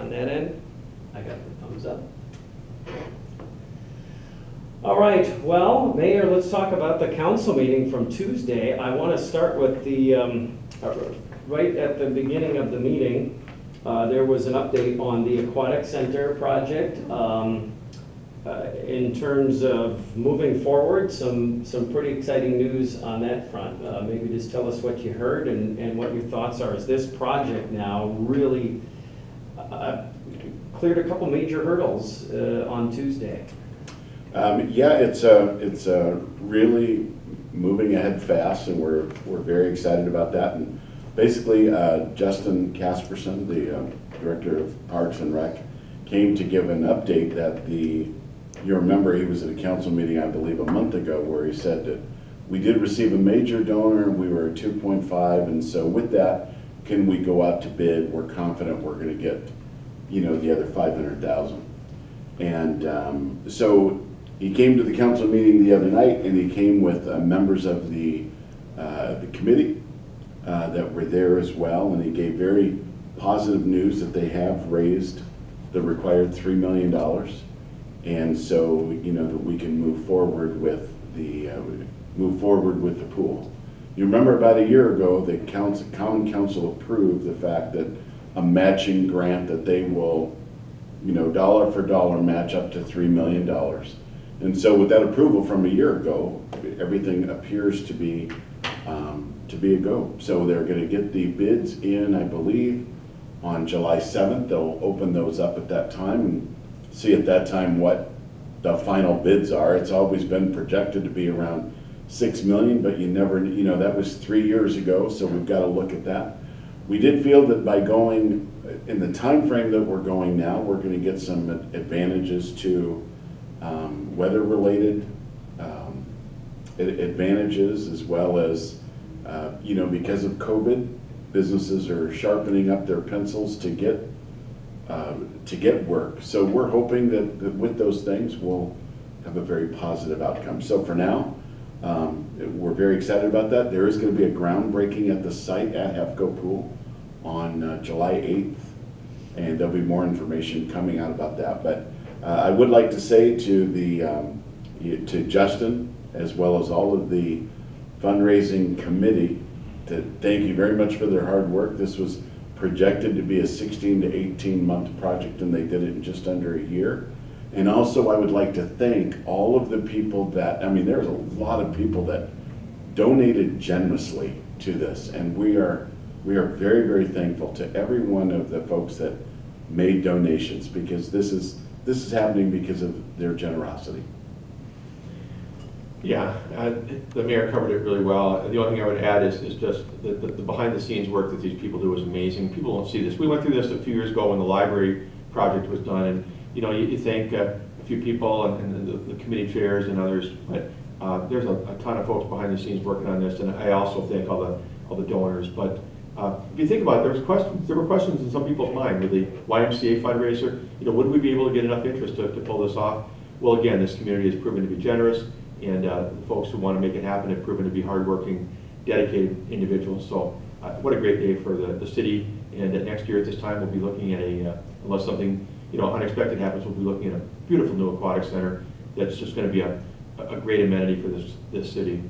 on that end? I got the thumbs up. All right, well, Mayor, let's talk about the council meeting from Tuesday. I want to start with the, right at the beginning of the meeting, there was an update on the Aquatic Center project. In terms of moving forward, some pretty exciting news on that front. Maybe just tell us what you heard and what your thoughts are. Is this project now really cleared a couple major hurdles on Tuesday? Yeah, it's really moving ahead fast, and we're very excited about that. And basically, Justin Casperson, the Director of Parks and Rec, came to give an update that you remember he was at a council meeting, I believe, a month ago, where he said that we did receive a major donor, we were at 2.5, and so with that, can we go out to bid? We're confident we're going to get, the other 500,000. And so he came to the council meeting the other night, and he came with members of the committee that were there as well, and he gave very positive news that they have raised the required $3 million. And so, that we can move forward with the pool. You remember about a year ago, the Common Council approved the fact that a matching grant that they will, dollar for dollar match up to $3 million. And so with that approval from a year ago, everything appears to be a go. So they're going to get the bids in, I believe, on July 7th. They'll open those up at that time and see at that time what the final bids are. It's always been projected to be around $6 million, but you never, that was 3 years ago, so we've got to look at that. We did feel that by going in the time frame that we're going now, we're going to get some advantages to weather-related advantages, as well as, because of COVID, businesses are sharpening up their pencils to get work. So we're hoping that with those things, we'll have a very positive outcome. So for now, we're very excited about that. There is going to be a groundbreaking at the site at Hefco Pool on July 8th, and there'll be more information coming out about that. But I would like to say to Justin, as well as all of the fundraising committee, to thank you very much for their hard work. This was projected to be a 16 to 18 month project, and they did it in just under a year. And also I would like to thank all of the people that, there's a lot of people that donated generously to this, and we are very, very thankful to every one of the folks that made donations, because this is happening because of their generosity. Yeah, the mayor covered it really well. The only thing I would add is just the behind-the-scenes work that these people do is amazing. People don't see this. We went through this a few years ago when the library project was done, and you thank a few people and the committee chairs and others, but there's a ton of folks behind the scenes working on this, and I also thank all the donors. But if you think about it, there were questions in some people's mind with the YMCA fundraiser. Would we be able to get enough interest to pull this off? Well, again, this community has proven to be generous. And the folks who want to make it happen have proven to be hardworking, dedicated individuals. So what a great day for the city. And next year at this time, we'll be looking at unless something unexpected happens, we'll be looking at a beautiful new aquatic center that's just going to be a great amenity for this city.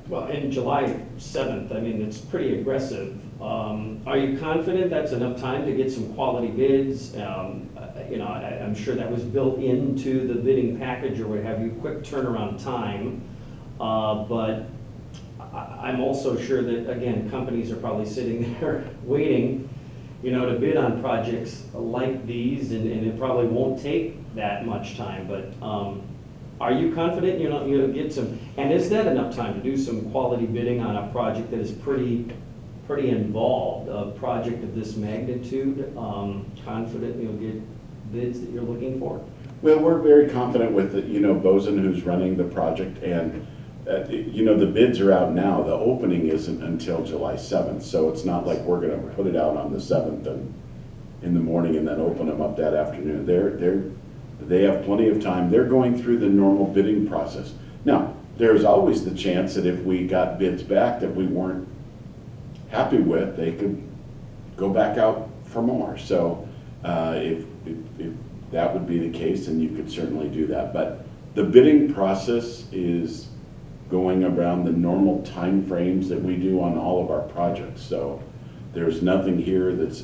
Well, in July 7th, it's pretty aggressive. Are you confident that's enough time to get some quality bids? I'm sure that was built into the bidding package or what have you, quick turnaround time. But I'm also sure that, again, companies are probably sitting there waiting, to bid on projects like these, and it probably won't take that much time. But are you confident you'll get some, and is that enough time to do some quality bidding on a project that is pretty involved, a project of this magnitude? Confident you'll get bids that you're looking for? Well, we're very confident with it. Bozen, who's running the project, and the bids are out now. The opening isn't until July 7th, so it's not like we're going to put it out on the 7th and in the morning and then open them up that afternoon. They have plenty of time. They're going through the normal bidding process. Now, there's always the chance that if we got bids back that we weren't happy with, they could go back out for more. So if that would be the case, then you could certainly do that. But the bidding process is going around the normal time frames that we do on all of our projects. So there's nothing here that's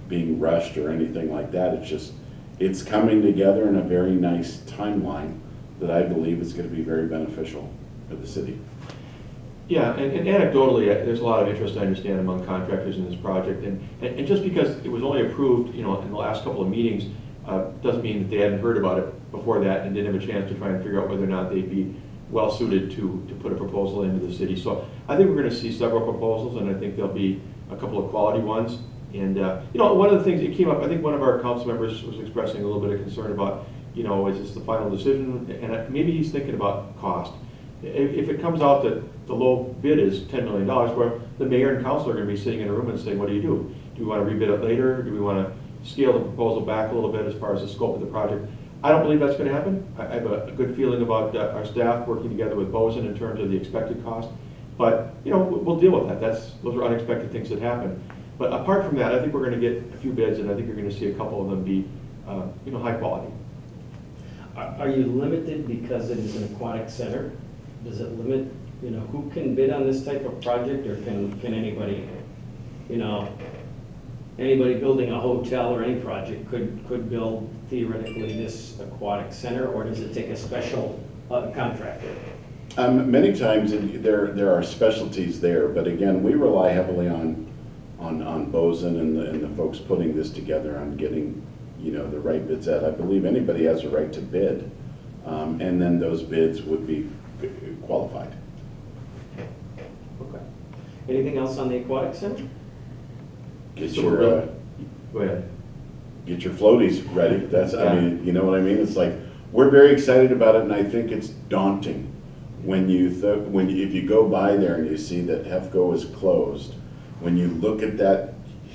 being rushed or anything like that. It's just, it's coming together in a very nice timeline that I believe is going to be very beneficial for the city. Yeah, and anecdotally, there's a lot of interest, I understand, among contractors in this project. And just because it was only approved, in the last couple of meetings, doesn't mean that they hadn't heard about it before that and didn't have a chance to try and figure out whether or not they'd be well suited to put a proposal into the city. So I think we're going to see several proposals, and I think there'll be a couple of quality ones. And one of the things that came up, I think one of our council members was expressing a little bit of concern about, is this the final decision? And maybe he's thinking about cost. If it comes out that the low bid is $10 million, where the mayor and council are going to be sitting in a room and saying, what do you do? Do we want to rebid it later? Do we want to scale the proposal back a little bit as far as the scope of the project? I don't believe that's going to happen. I have a good feeling about our staff working together with Bozen in terms of the expected cost. But, we'll deal with that. Those are unexpected things that happen. But apart from that, I think we're going to get a few bids, and I think you're going to see a couple of them be, high quality. Are you limited because it is an aquatic center? Does it limit, who can bid on this type of project, or can anybody, anybody building a hotel or any project could build theoretically this aquatic center, or does it take a special contractor? Many times there are specialties there, but again, we rely heavily on Bozen and the folks putting this together on getting the right bids out. I believe anybody has a right to bid, and then those bids would be qualified. Okay. Anything else on the aquatic center? Get So your go ahead. Get your floaties ready. That's I mean, you know what I mean. It's like we're very excited about it, and I think it's daunting when if you go by there and you see that HEFCO is closed. When you look at that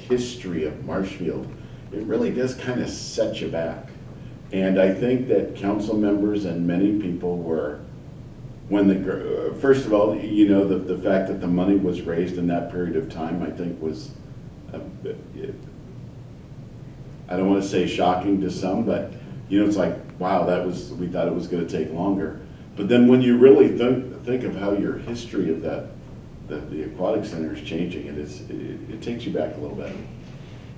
history of Marshfield, it really does kind of set you back. And I think that council members and many people were, first of all, the fact that the money was raised in that period of time, I think was, I don't want to say shocking to some, but it's like, wow, we thought it was going to take longer. But then when you really think of how your history of the aquatic center is changing, it takes you back a little bit.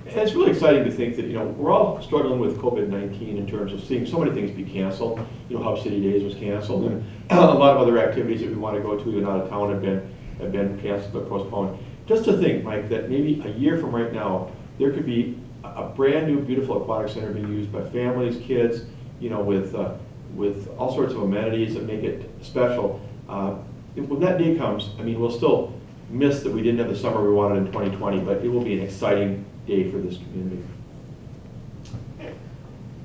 And it's really exciting to think that, we're all struggling with COVID-19 in terms of seeing so many things be canceled. Hub City Days was canceled, and a lot of other activities that we want to go to and out of town have been canceled or postponed. Just to think, Mike, that maybe a year from right now, there could be a brand new, beautiful aquatic center being used by families, kids, with all sorts of amenities that make it special. When that day comes, we'll still miss that we didn't have the summer we wanted in 2020, but it will be an exciting day for this community.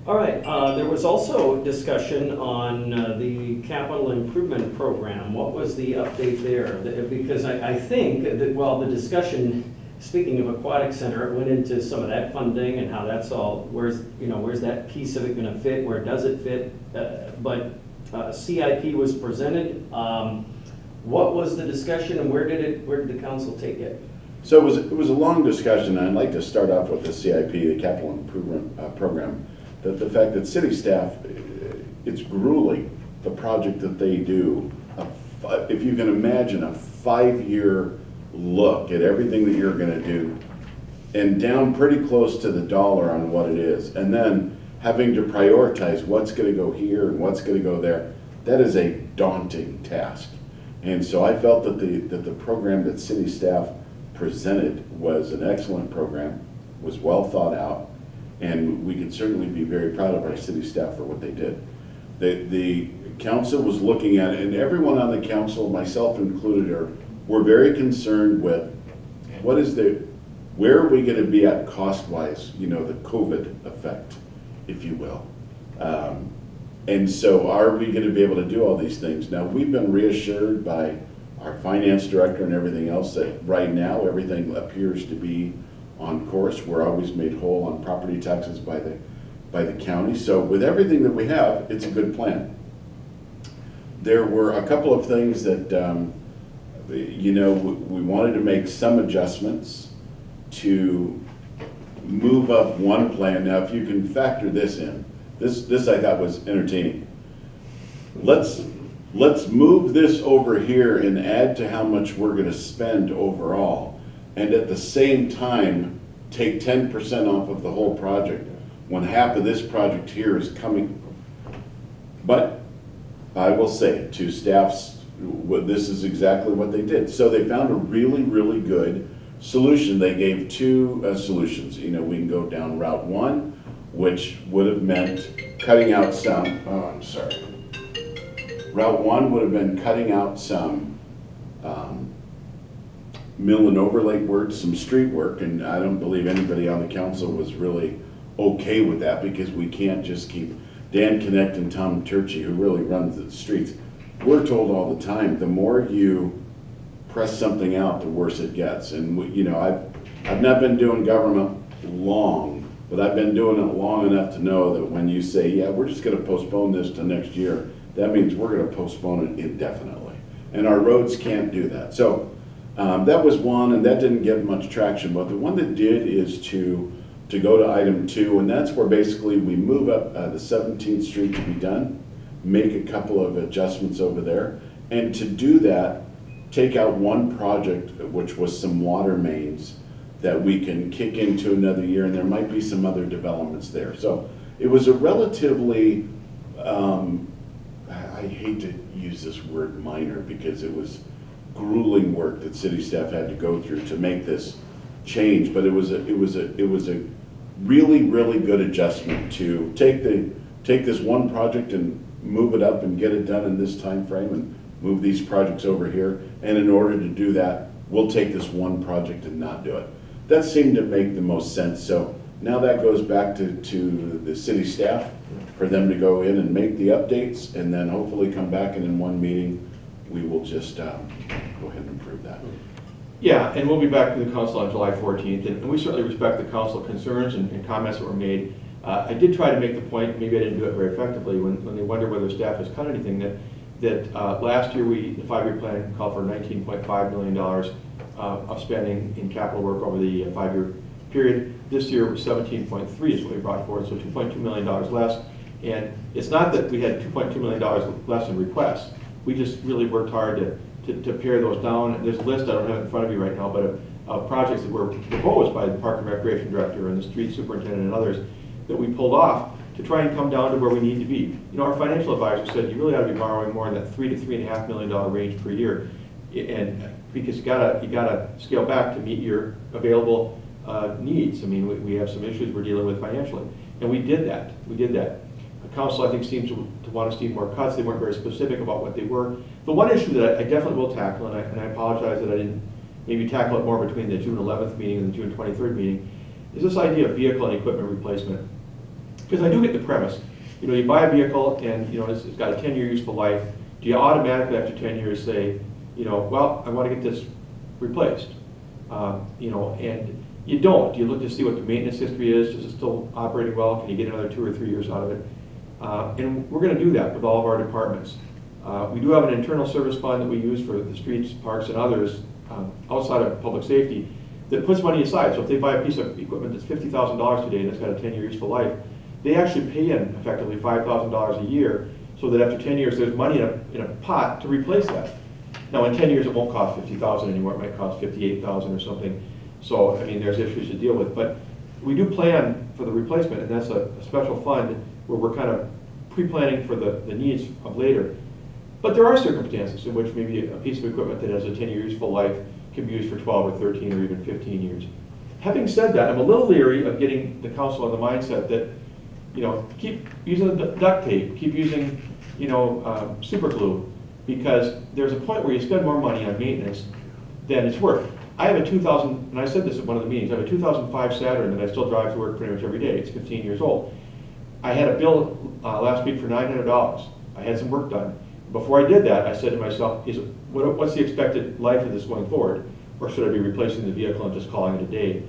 All right, there was also discussion on the capital improvement program. What was the update there? Because I think that, the discussion, speaking of aquatic center, it went into some of that funding and how that's all, where's that piece of it going to fit, where does it fit? But CIP was presented. What was the discussion, and where did the council take it? So it was a long discussion, and I'd like to start off with the CIP, the capital improvement program. The fact that city staff, it's grueling, the project that they do. If you can imagine a 5-year look at everything that you're going to do, and down pretty close to the dollar on what it is, and then having to prioritize what's going to go here and what's going to go there, that is a daunting task. And so I felt that the program that city staff presented was an excellent program, was well thought out, and we can certainly be very proud of our city staff for what they did. The council was looking at it, and everyone on the council, myself included, were very concerned with where are we going to be at cost-wise, the COVID effect, if you will. And so are we going to be able to do all these things? Now, we've been reassured by our finance director and everything else that right now everything appears to be on course. We're always made whole on property taxes by the county. So with everything that we have, it's a good plan. There were a couple of things that, we wanted to make some adjustments to move up one plan. Now, if you can factor this in, this I thought was entertaining. Let's move this over here and add to how much we're gonna spend overall, and at the same time, take 10% off of the whole project, when half of this project here is coming. But I will say it to staffs, this is exactly what they did. So they found a really, really good solution. They gave two solutions. You know, we can go down Route 1, which would have meant cutting out some, Route 1 would have been cutting out some mill and overlay work, some street work, and I don't believe anybody on the council was really okay with that, because we can't just keep Dan Connect and Tom Turchi, who really runs the streets. We're told all the time, the more you press something out, the worse it gets. And you know, I've not been doing government long, but I've been doing it long enough to know that when you say, yeah, we're just going to postpone this to next year, that means we're going to postpone it indefinitely. And our roads can't do that. So that was one, and that didn't get much traction. But the one that did is to go to item 2, and that's where basically we move up the 17th Street to be done, make a couple of adjustments over there, and to do that, take out one project, which was some water mains that we can kick into another year, and there might be some other developments there. So it was a relatively, I hate to use this word minor, because it was grueling work that city staff had to go through to make this change, but it was a really, really good adjustment to take this one project and move it up and get it done in this time frame, and move these projects over here. And in order to do that, we'll take this one project and not do it. That seemed to make the most sense. So now that goes back to the city staff for them to go in and make the updates, and then hopefully come back, and in one meeting we will just go ahead and approve that. Yeah, and we'll be back to the council on July 14th, and we certainly respect the council concerns and comments that were made. I did try to make the point, maybe I didn't do it very effectively, when they wonder whether staff has cut anything, that last year the 5-year plan called for $19.5 million of spending in capital work over the 5-year period. This year was 17.3 is what we brought forward, so $2.2 million less. And it's not that we had $2.2 million less in requests. We just really worked hard to pare those down. There's a list, I don't have it in front of you right now, but of projects that were proposed by the Park and Recreation Director and the street superintendent and others that we pulled off to try and come down to where we need to be. You know, our financial advisor said you really ought to be borrowing more in that $3 to $3.5 million range per year, and because you gotta scale back to meet your available needs. I mean, we have some issues we're dealing with financially, and we did that. The council, I think, seems to want to see more cuts. They weren't very specific about what they were. The one issue that I definitely will tackle, and I apologize that I didn't maybe tackle it more between the June 11th meeting and the June 23rd meeting, is this idea of vehicle and equipment replacement. Because I do get the premise. You know, you buy a vehicle and, you know, it's got a 10-year useful life. Do you automatically after 10 years say, you know, well, I want to get this replaced? You know, and you don't. You look to see what the maintenance history is. Is it still operating well? Can you get another 2 or 3 years out of it? And we're going to do that with all of our departments. We do have an internal service fund that we use for the streets, parks, and others outside of public safety that puts money aside. So if they buy a piece of equipment that's $50,000 today and it's got a 10-year useful life, they actually pay in effectively $5,000 a year, so that after 10 years there's money in a pot to replace that. Now in 10 years it won't cost $50,000 anymore, it might cost $58,000 or something. So I mean, there's issues to deal with, but we do plan for the replacement, and that's a special fund where we're kind of pre-planning for the needs of later. But there are circumstances in which maybe a piece of equipment that has a 10-year useful life can be used for 12 or 13 or even 15 years. Having said that, I'm a little leery of getting the council on the mindset that, you know, keep using the duct tape, keep using, you know, super glue, because there's a point where you spend more money on maintenance than it's worth. I have a 2000, and I said this at one of the meetings, I have a 2005 Saturn that I still drive to work pretty much every day. It's 15 years old. I had a bill last week for $900. I had some work done. Before I did that, I said to myself, what's the expected life of this going forward? Or should I be replacing the vehicle and just calling it a day?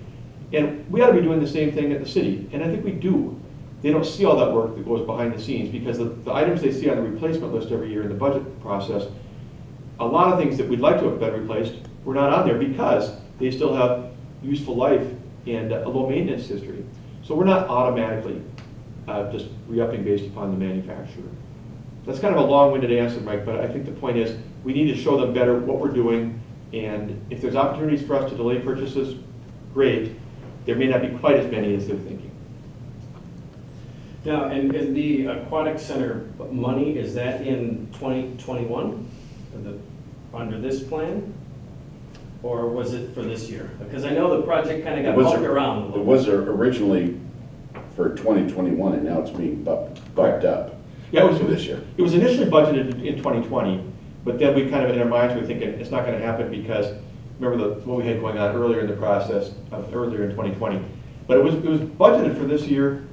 And we ought to be doing the same thing at the city, and I think we do. They don't see all that work that goes behind the scenes, because the items they see on the replacement list every year in the budget process, a lot of things that we'd like to have been replaced were not on there because they still have useful life and a low maintenance history. So we're not automatically just re-upping based upon the manufacturer. That's kind of a long-winded answer, Mike, but I think the point is we need to show them better what we're doing, and if there's opportunities for us to delay purchases, great. There may not be quite as many as they're thinking. Now, and the aquatic center money, is that in 2021, under this plan? Or was it for this year? Because I know the project kind of got bumped around a little. It was originally for 2021, and now it's being bumped up. Yeah, it was for this year. It was initially budgeted in 2020, but then we kind of, in our minds, were thinking it's not going to happen because remember what we had going on earlier in the process, earlier in 2020. But it was budgeted for this year.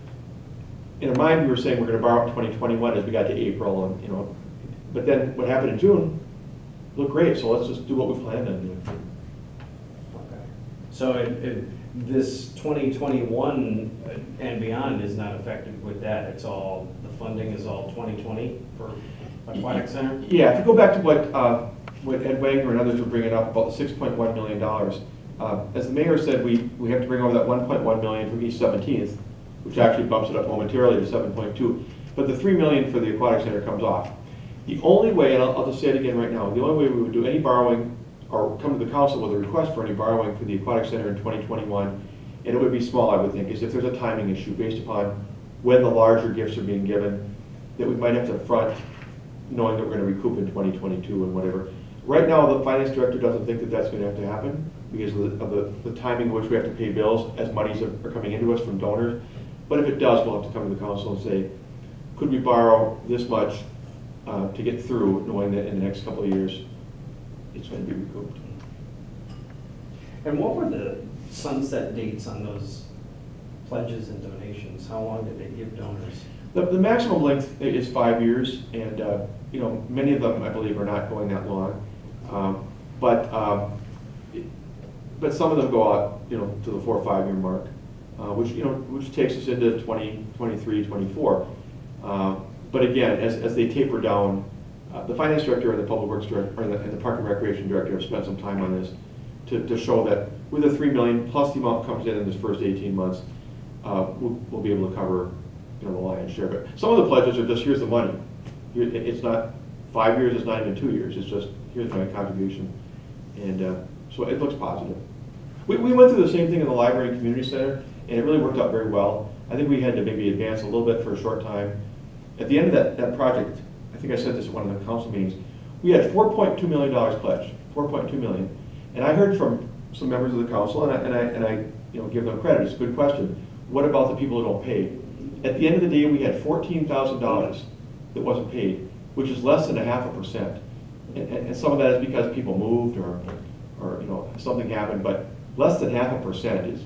In our mind, we were saying we're going to borrow in 2021 as we got to April, and but then what happened in June looked great. So let's just do what we planned on doing. Okay. So this 2021 and beyond is not affected with that. It's all, the funding is all 2020 for aquatic center? Yeah, if you go back to what Ed Wagner and others were bringing up about the $6.1 million, as the mayor said, we have to bring over that $1.1 million from East 17th, which actually bumps it up momentarily to 7.2. But the $3 million for the aquatic center comes off. The only way, and I'll just say it again right now, the only way we would do any borrowing or come to the council with a request for any borrowing for the aquatic center in 2021, and it would be small, I would think, is if there's a timing issue based upon when the larger gifts are being given, that we might have to front, knowing that we're going to recoup in 2022 and whatever. Right now, the finance director doesn't think that that's going to have to happen because of the timing in which we have to pay bills as monies are coming into us from donors. But if it does, we'll have to come to the council and say, could we borrow this much to get through, knowing that in the next couple of years, it's going to be recouped. And what were the sunset dates on those pledges and donations? How long did they give donors? The maximum length is 5 years, and many of them, I believe, are not going that long. But some of them go out, to the 4 or 5 year mark, which takes us into 2023, 24. But again, as they taper down, the finance director and the public works director and the park and recreation director have spent some time on this to show that with the $3 million plus the amount comes in this first 18 months, we'll be able to cover the lion's share. But some of the pledges are just, here's the money. It's not 5 years, it's not even 2 years. It's just, here's my contribution. And so it looks positive. We went through the same thing in the library and community center, and it really worked out very well. I think we had to maybe advance a little bit for a short time. At the end of that project, I think I said this at one of the council meetings, we had $4.2 million pledged, $4.2 million. And I heard from some members of the council, and I give them credit, it's a good question. What about the people who don't pay? At the end of the day, we had $14,000 that wasn't paid, which is less than 0.5%. And some of that is because people moved or something happened, but less than 0.5% is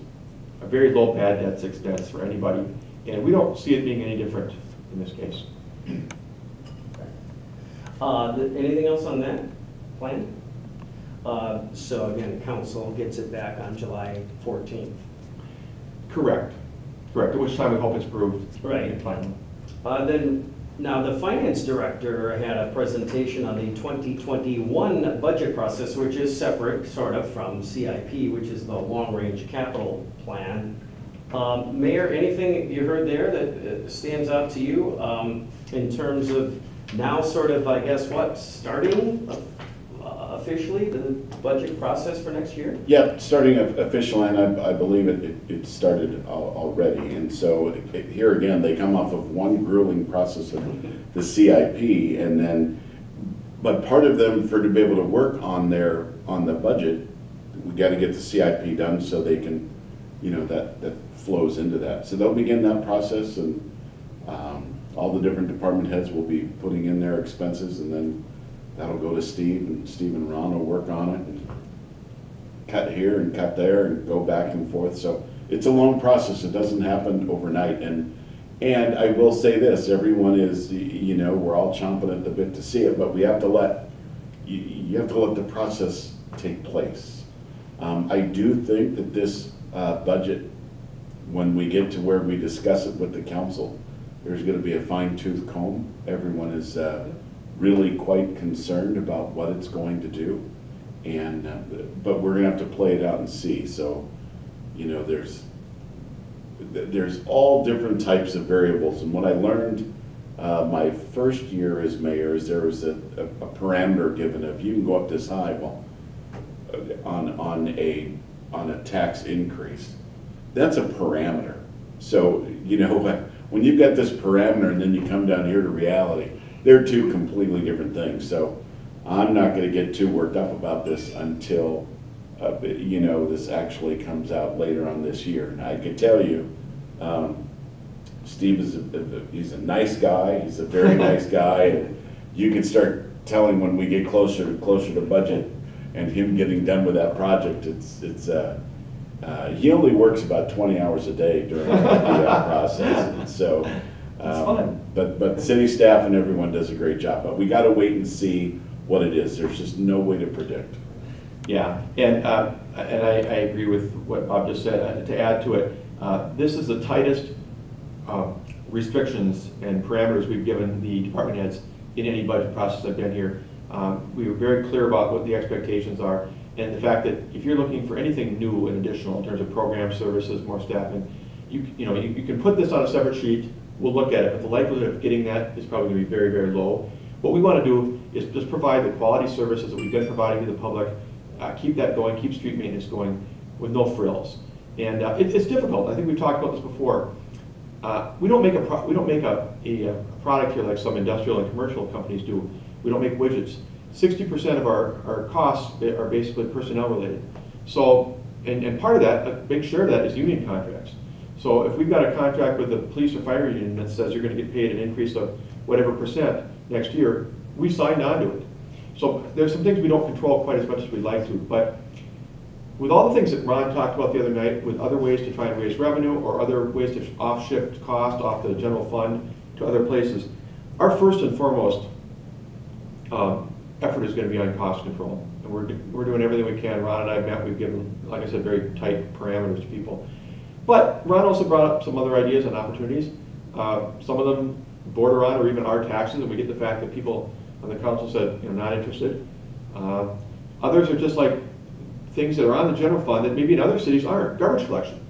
a very low bad debts expense for anybody. And we don't see it being any different in this case. Anything else on that plan? So again, council gets it back on July 14th. Correct. At which time we hope it's approved. Right. Final. Then, now the finance director had a presentation on the 2021 budget process, which is separate, sort of, from CIP, which is the long-range capital plan. Mayor, anything you heard there that stands out to you in terms of now sort of, I guess, starting officially the budget process for next year? Yeah, starting officially, and I believe it started already. And so here again, they come off of one grueling process of the CIP, and then, but part of them to be able to work on the budget, we got to get the CIP done so they can, that flows into that. So they'll begin that process, and all the different department heads will be putting in their expenses, and then that'll go to Steve and Ron will work on it and cut here and cut there and go back and forth. So it's a long process. It doesn't happen overnight. And I will say this, everyone is, we're all chomping at the bit to see it, but we have to let, you have to let the process take place. I do think that this budget, when we get to where we discuss it with the council, there's going to be a fine-tooth comb. Everyone is really quite concerned about what it's going to do, and but we're going to have to play it out and see. So, you know, there's all different types of variables. And what I learned my first year as mayor is there was a parameter given of you can go up this high, well, on a tax increase. That's a parameter. So, you know, when you've got this parameter and then you come down here to reality, they're two completely different things. So I'm not going to get too worked up about this until, you know, this actually comes out later on this year. And I can tell you, Steve he's a nice guy. He's a very nice guy. And you can start telling when we get closer to budget and him getting done with that project, he only works about 20 hours a day during that process. And so, but city staff and everyone does a great job. But we got to wait and see what it is. There's just no way to predict. Yeah, and I agree with what Bob just said. To add to it, this is the tightest restrictions and parameters we've given the department heads in any budget process I've been here. We were very clear about what the expectations are, and the fact that if you're looking for anything new and additional in terms of program services, more staffing, you can put this on a separate sheet. We'll look at it, but the likelihood of getting that is probably going to be very, very low. What we want to do is just provide the quality services that we've been providing to the public, keep that going, keep street maintenance going with no frills. And it's difficult. I think we've talked about this before. We don't make a product here like some industrial and commercial companies do. We don't make widgets. 60% of our costs are basically personnel related. So, and part of that, a big share of that is union contracts. So if we've got a contract with the police or fire union that says you're going to get paid an increase of whatever percent next year, we signed on to it. So there's some things we don't control quite as much as we'd like to, but with all the things that Ron talked about the other night, with other ways to try and raise revenue or other ways to off-shift cost off the general fund to other places, our first and foremost effort is going to be on cost control. And we're doing everything we can. Ron and I have met, we've given, like I said, very tight parameters to people. But Ron also brought up some other ideas and opportunities. Some of them border on or even are taxes, and we get the fact that people on the council said, not interested. Others are just like things that are on the general fund that maybe in other cities aren't. Garbage collection.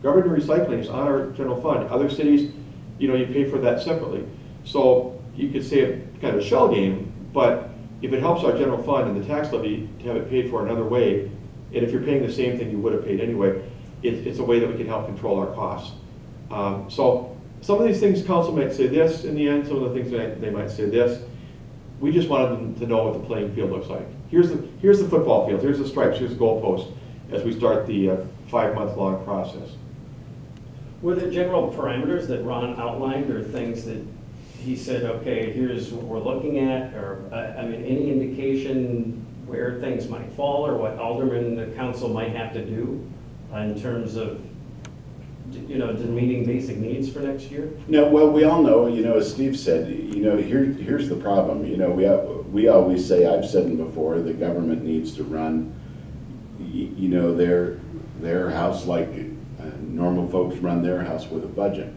Garbage and recycling is on our general fund. Other cities, you pay for that separately. So you could say a kind of a shell game, but if it helps our general fund and the tax levy to have it paid for another way, and if you're paying the same thing you would have paid anyway, it's a way that we can help control our costs. So some of these things, council might say this in the end, some of the things they might say this. We just wanted them to know what the playing field looks like. Here's the football field, here's the stripes, here's the goalpost as we start the 5-month-long process. Were the general parameters that Ron outlined or things that he said, okay, here's what we're looking at, or any indication where things might fall or what aldermen the council might have to do in terms of meeting basic needs for next year? No, well, we all know, as Steve said, here's the problem. We always say, I've said it before, the government needs to run, their house like normal folks run their house with a budget.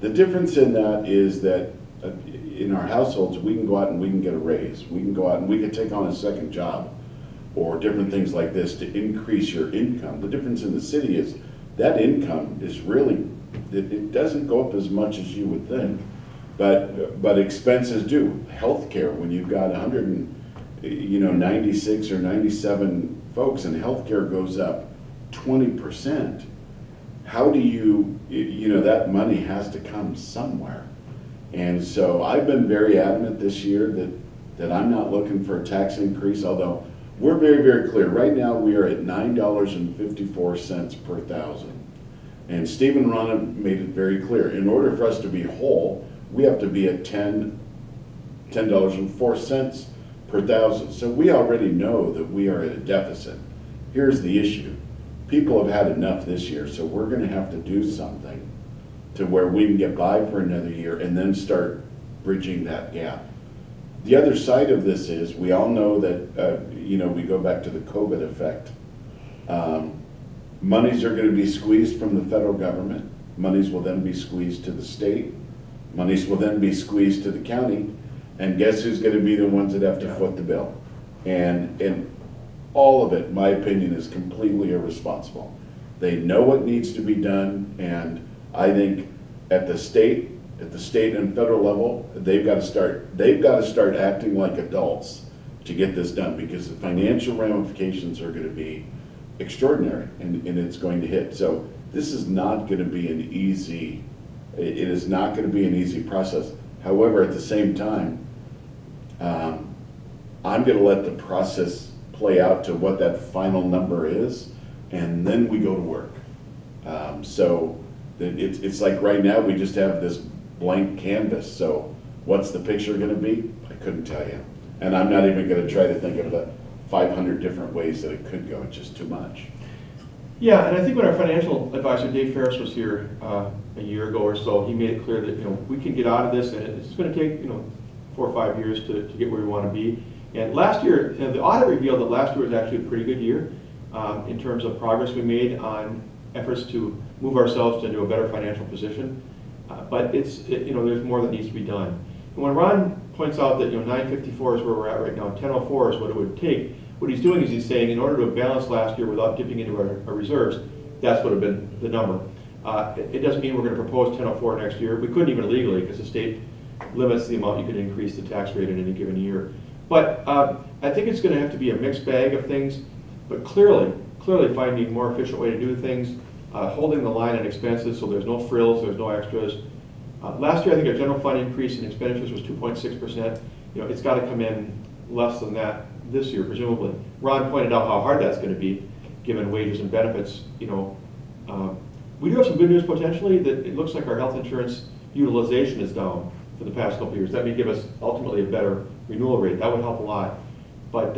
The difference in that is that in our households, we can go out and we can get a raise. We can go out and we can take on a second job or different things like this to increase your income. The difference in the city is that income is really, it doesn't go up as much as you would think, but expenses do. Healthcare, when you've got 96 or 97 folks and healthcare goes up 20%, how do you, that money has to come somewhere. And so I've been very adamant this year that I'm not looking for a tax increase, although we're very, very clear. Right now we are at $9.54 per thousand. And Steve and Ron made it very clear. In order for us to be whole, we have to be at $10.04 per thousand. So we already know that we are at a deficit. Here's the issue. People have had enough this year, so we're going to have to do something to where we can get by for another year and then start bridging that gap. The other side of this is we all know that, we go back to the COVID effect. Monies are going to be squeezed from the federal government. Monies will then be squeezed to the state. Monies will then be squeezed to the county. And guess who's going to be the ones that have to foot the bill? And all of it, in my opinion, is completely irresponsible. They know what needs to be done, and I think at the state and federal level, they've got to start acting like adults to get this done, because the financial ramifications are going to be extraordinary, and it's going to hit. So this is not going to be an easy, it is not going to be an easy process. However, at the same time, I'm going to let the process play out to what that final number is, and then we go to work. So it's like right now we just have this blank canvas. So what's the picture going to be? I couldn't tell you. And I'm not even going to try to think of the 500 different ways that it could go. It's just too much. Yeah, and I think when our financial advisor, Dave Ferris, was here a year ago or so, he made it clear that, we can get out of this, and it's going to take, 4 or 5 years to get where we want to be. And last year, the audit revealed that last year was actually a pretty good year in terms of progress we made on efforts to move ourselves into a better financial position. But there's more that needs to be done. And when Ron points out that 954 is where we're at right now, 1004 is what it would take, what he's doing is he's saying in order to have balanced last year without dipping into our reserves, that's what would have been the number. It doesn't mean we're going to propose 1004 next year. We couldn't even legally, because the state limits the amount you could increase the tax rate in any given year. But I think it's going to have to be a mixed bag of things, but clearly finding a more efficient way to do things, holding the line on expenses so there's no frills, there's no extras. Last year, I think our general fund increase in expenditures was 2.6%. It's got to come in less than that this year, presumably. Ron pointed out how hard that's going to be, given wages and benefits. We do have some good news potentially, that it looks like our health insurance utilization is down for the past couple of years. That may give us ultimately a better renewal rate. That would help a lot. But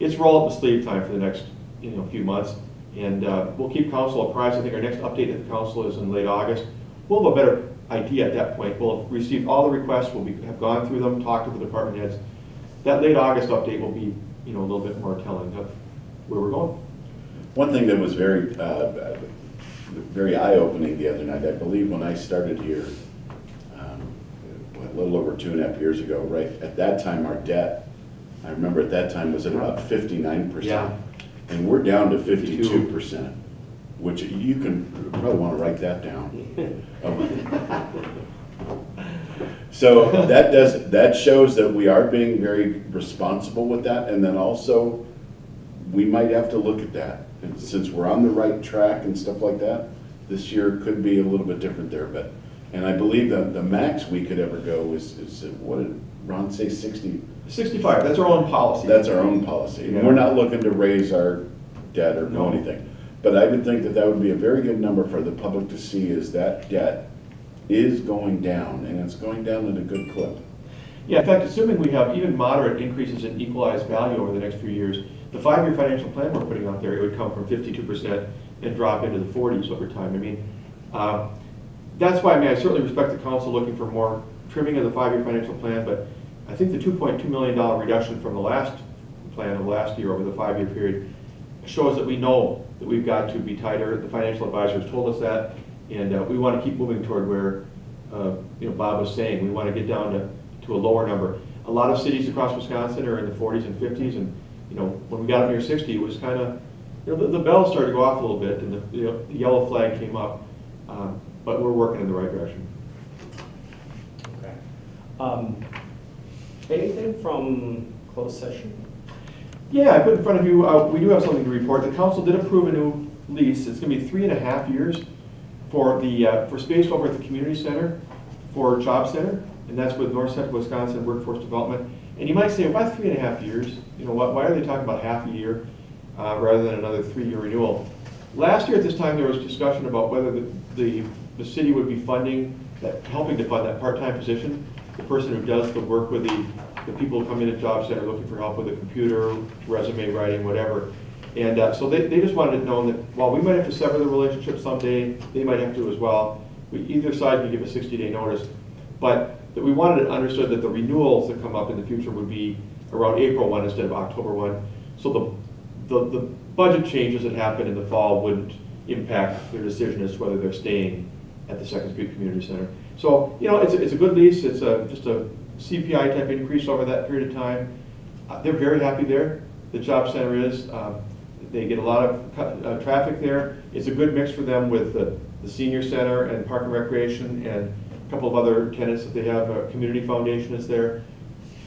it's roll up the sleeve time for the next few months, and we'll keep council apprised. I think our next update at the council is in late August. We'll have a better idea at that point. We'll have received all the requests. We'll have gone through them, talked to the department heads. That late August update will be a little bit more telling of where we're going. One thing that was very eye-opening the other night, I believe when I started here, a little over 2.5 years ago, right at that time our debt, I remember at that time, was at about 59%. Yeah. And we're down to 52%, which you can probably want to write that down. So that shows that we are being very responsible with that, and then also we might have to look at that. And since we're on the right track and stuff like that, this year could be a little bit different there. And I believe that the max we could ever go is what did Ron say, 60? 65, that's our own policy. That's our own policy. Yeah. And we're not looking to raise our debt or do anything. But I would think that would be a very good number for the public to see, is that debt is going down, and it's going down at a good clip. Yeah, in fact, assuming we have even moderate increases in equalized value over the next few years, the 5-year financial plan we're putting out there, it would come from 52% and drop into the 40s over time. I mean, that's why I certainly respect the council looking for more trimming of the 5-year financial plan, but I think the $2.2 million reduction from the last plan of last year over the 5-year period shows that we know that we've got to be tighter. The financial advisors told us that, and we want to keep moving toward where Bob was saying. We want to get down to a lower number. A lot of cities across Wisconsin are in the 40s and 50s, and when we got up near 60, it was kind of the bells started to go off a little bit, and the yellow flag came up. But we're working in the right direction. Okay. Anything from closed session? Yeah, I put in front of you, we do have something to report. The council did approve a new lease. It's going to be 3.5 years for space over at the community center for Job Center, and that's with North Central Wisconsin Workforce Development. And you might say, why 3.5 years? Why are they talking about half a year rather than another 3-year renewal? Last year at this time, there was discussion about whether the city would be helping to fund that part-time position, the person who does the work with the people who come in at Job Center looking for help with a computer, resume writing, whatever. And so they just wanted to know that while we might have to sever the relationship someday, they might have to as well. Either side can give a 60-day notice, but that we wanted it understood that the renewals that come up in the future would be around April 1 instead of October 1. So the budget changes that happen in the fall wouldn't impact their decision as to whether they're staying at the Second Street Community Center. So, it's a good lease. It's just a CPI type increase over that period of time. They're very happy there. The Job Center is. They get a lot of traffic there. It's a good mix for them with the senior center and park and recreation and a couple of other tenants that they have. A community foundation is there.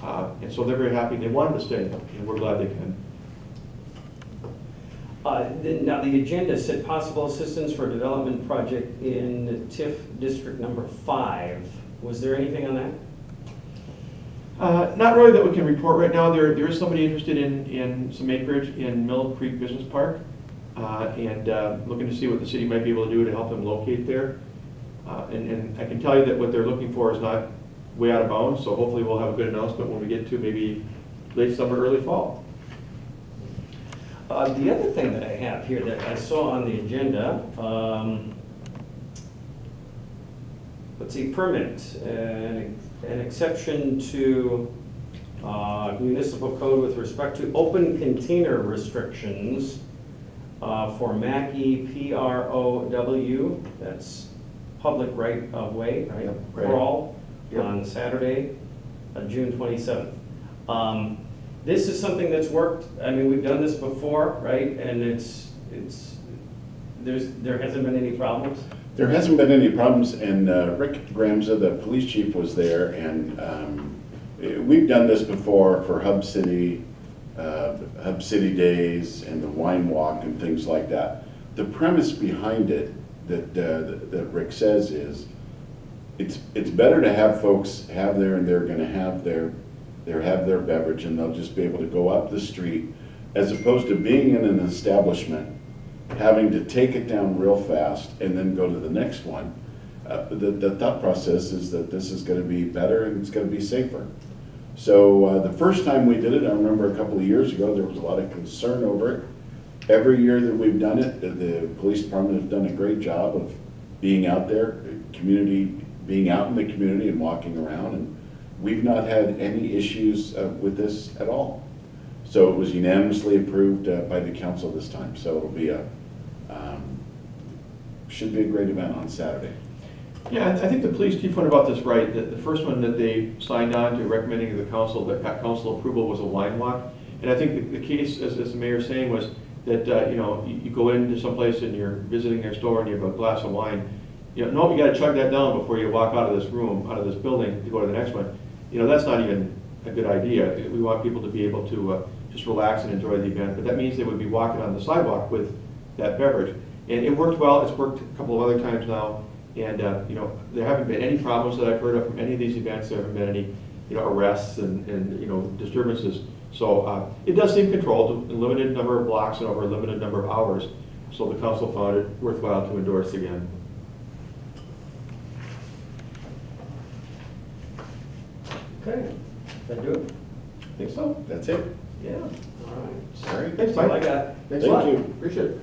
And so they're very happy. They wanted to stay, and we're glad they can. Now, the agenda said possible assistance for a development project in TIF District Number 5. Was there anything on that? Not really that we can report right now. There is somebody interested in some acreage in Mill Creek Business Park, and looking to see what the city might be able to do to help them locate there. And I can tell you that what they're looking for is not way out of bounds, so hopefully we'll have a good announcement when we get to maybe late summer, early fall. The other thing that I have here that I saw on the agenda, let's see, permit, an exception to municipal code with respect to open container restrictions for Mackey PROW, that's public right of way, right? Yep, right. For all, Yep. on Saturday, June 27th. This is something that's worked. I mean, we've done this before, right? And there hasn't been any problems. There hasn't been any problems, and Rick Gramza, the police chief, was there, and we've done this before for Hub City Days and the Wine Walk and things like that. The premise behind it that Rick says is it's better to have folks have there, and they're going to have their beverage, and they'll just be able to go up the street, as opposed to being in an establishment, having to take it down real fast and then go to the next one. The thought process is that this is going to be better and it's going to be safer. So the first time we did it, I remember a couple of years ago, there was a lot of concern over it. Every year that we've done it, the police department has done a great job of being out there, being out in the community and walking around, and we've not had any issues with this at all. So it was unanimously approved by the council this time. So it'll be should be a great event on Saturday. Yeah, I think the police chief went about this right. The first one that they signed on to recommending to the council that got council approval was a wine walk. And I think the case, as the mayor's saying, was that you go into someplace and you're visiting their store and you have a glass of wine. No, you got to chug that down before you walk out of this room, out of this building to go to the next one. That's not even a good idea. We want people to be able to just relax and enjoy the event, but that means they would be walking on the sidewalk with that beverage. And it worked well. It's worked a couple of other times now, and there haven't been any problems that I've heard of from any of these events. There haven't been any arrests and disturbances. So it does seem controlled, a limited number of blocks and over a limited number of hours. So the council found it worthwhile to endorse again. Okay, that do it? Think so? That's it. Yeah. All right. All right. Thanks, That's all Mike. I got. Thanks a Thank lot. you. Appreciate it.